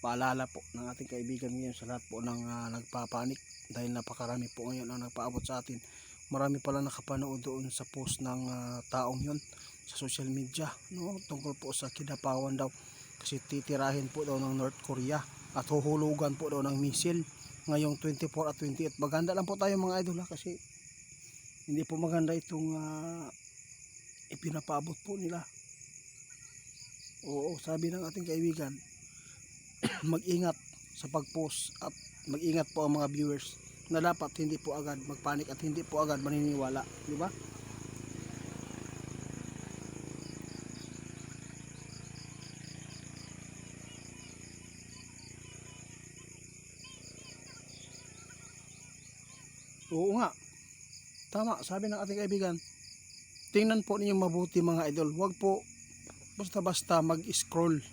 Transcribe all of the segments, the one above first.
paalala po ng ating kaibigan ngayon sa lahat po ng nagpapanik, dahil napakarami po ngayon ang nagpaabot sa atin. Marami pala nakapanood doon sa post ng taong yon sa social media, no, tungkol po sa kidnapawan daw, kasi titirahin po daw ng North Korea at huhulugan po daw ng missile ngayong 24 at 28. Maganda lang po tayo mga idol, kasi hindi po maganda itong ipinapaabot po nila. Oo, sabi ng ating kaibigan, mag-ingat sa pag-post at mag-ingat po ang mga viewers na dapat hindi po agad magpanik at hindi po agad maniniwala, di ba? Oo nga, tama, sabi ng ating kaibigan, tingnan po ninyo mabuti mga idol, wag po basta-basta mag-scroll.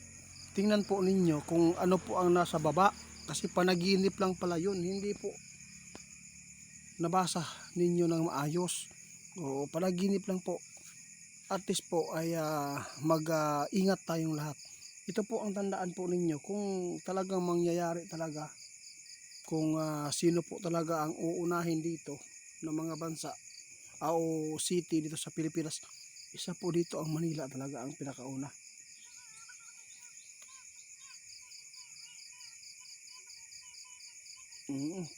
Tingnan po ninyo kung ano po ang nasa baba, kasi panaginip lang pala yun, hindi po nabasa ninyo ng maayos. O panaginip lang po. At least po ay mag-ingat tayong lahat. Ito po ang tandaan po ninyo, kung talagang mangyayari talaga, kung sino po talaga ang uunahin dito ng mga bansa o city dito sa Pilipinas, isa po dito ang Manila talaga ang pinakauna.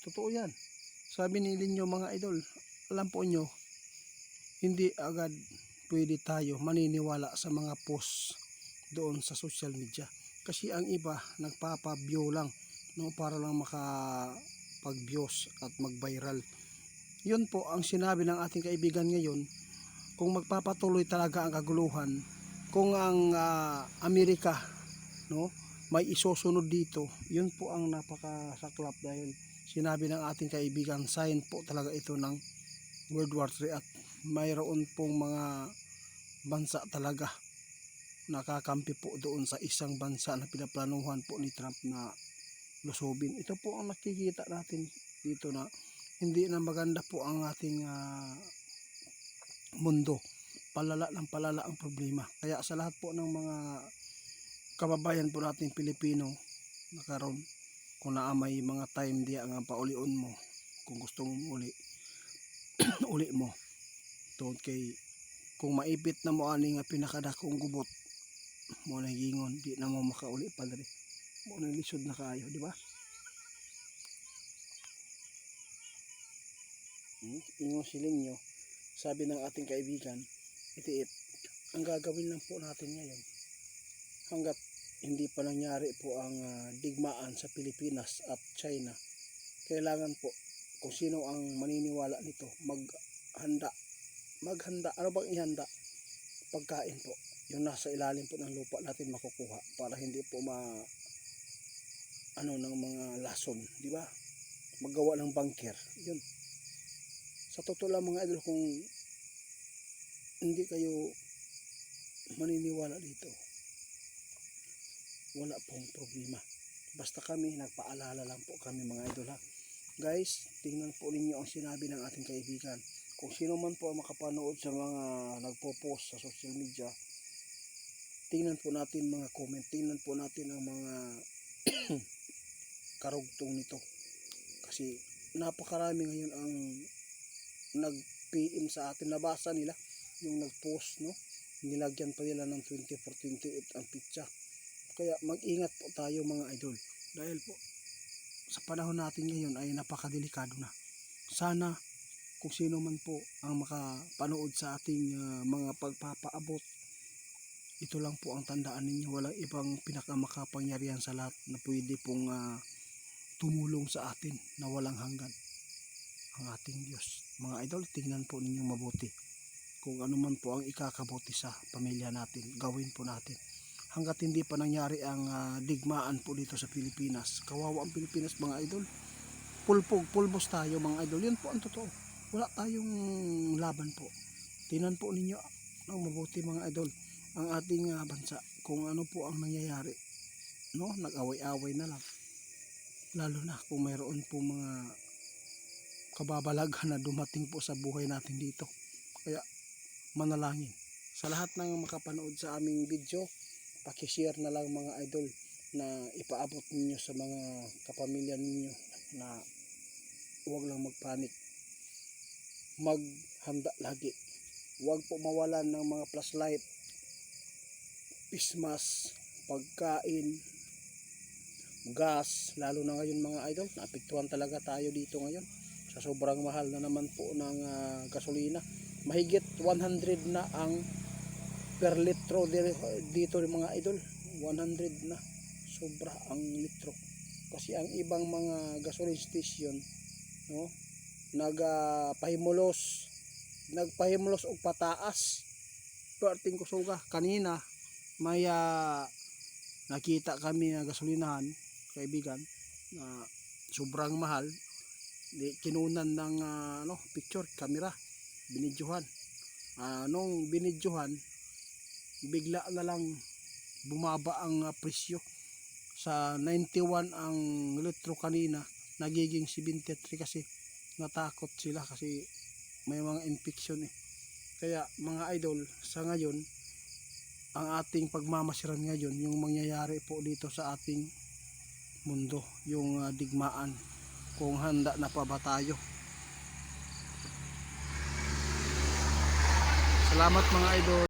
Totoo yan. Sabi ninyo mga idol, alam po nyo, hindi agad pwede tayo maniniwala sa mga post doon sa social media, kasi ang iba nagpapa-view lang, no, para lang makapag-views at mag-viral. Yun po ang sinabi ng ating kaibigan ngayon, kung magpapatuloy talaga ang kaguluhan, kung ang Amerika, no, may isusunod dito, yun po ang napakasaklap, dahil sinabi ng ating kaibigan, sign po talaga ito ng World War III, at mayroon pong mga bansa talaga nakakampi po doon sa isang bansa na pinaplanuhan po ni Trump na lusubin. Ito po ang nakikita natin dito, na hindi na maganda po ang ating mundo. Palala ng palala ang problema. Kaya sa lahat po ng mga kababayan po natin Pilipino na karon, kung naamay mga time diya nga paulion mo, kung gusto mong uli uli mo tungod kay, kung maipit na mo ani nga pinakadakong gubot mo na gingon, di na mo makauli pa diri, mo na lisod na kaayo, di ba? Ingon siling nyo, sabi ng ating kaibigan, itiit, ang gagawin lang po natin ngayon, hanggat hindi pa nangyari po ang digmaan sa Pilipinas at China, kailangan po, kung sino ang maniniwala nito, maghanda. Ano bang ihanda? Pagkain po, yung nasa ilalim po ng lupa natin makukuha, para hindi po ng mga lason, di ba? Maggawa ng bunker, yun. Sa totoo lang mga idol, kung hindi kayo maniniwala dito, wala pong problema. Basta kami, nagpaalala lang po kami mga idol, ha. Guys, tingnan po ninyo ang sinabi ng ating kaibigan. Kung sino man po makapanood sa mga nagpo-post sa social media, tingnan po natin mga comment, tingnan po natin ang mga karugtong nito. Kasi napakarami ngayon ang nag-PM sa atin, nabasa nila yung nag-post, no? Nilagyan pa nila ng 24-28 ang pizza. Kaya mag-ingat po tayo mga idol, dahil po sa panahon natin ngayon ay napakadelikado na. Sana kung sino man po ang makapanood sa ating mga pagpapaabot, ito lang po ang tandaan ninyo, walang ibang pinakamakapangyarihan sa lahat na pwede pong tumulong sa atin na walang hanggan, ang ating Diyos. Mga idol, tingnan po ninyo mabuti, kung ano man po ang ikakabuti sa pamilya natin, gawin po natin. Hanggat hindi pa nangyari ang digmaan po dito sa Pilipinas, kawawa ang Pilipinas mga idol, pulbos tayo mga idol, yun po ang totoo, wala tayong laban po. Tingnan po ninyo ng mabuti mga idol ang ating bansa, kung ano po ang nangyayari, no? Nag-away-away na lang, lalo na kung mayroon po mga kababalaghan na dumating po sa buhay natin dito. Kaya manalangin sa lahat ng makapanood sa aming video, paki-share na lang mga idol, na ipaabot ninyo sa mga kapamilya ninyo na huwag lang magpanik, maghanda lagi, huwag po mawalan ng mga flashlight, face mask, pagkain, gas, lalo na ngayon mga idol, naapektuhan talaga tayo dito ngayon sa sobrang mahal na naman po ng gasolina. Mahigit 100 na ang per litro dito mga idol, 100 na, sobra ang litro. Kasi ang ibang mga gasoline station, no, nagpahimulos og pataas. Perting kusuga kanina may nakita kami na gasolinahan, kaibigan, na sobrang mahal. Kinunan ng picture camera, binidyohan. Nung binidyohan, bigla na lang bumaba ang presyo. Sa 91 ang litro kanina, nagiging 73 kasi natakot sila kasi may mga infection eh. Kaya mga idol, sa ngayon, ang ating pagmamasiran ngayon, yung mangyayari po dito sa ating mundo, yung digmaan, kung handa na pa ba tayo. Salamat mga idol.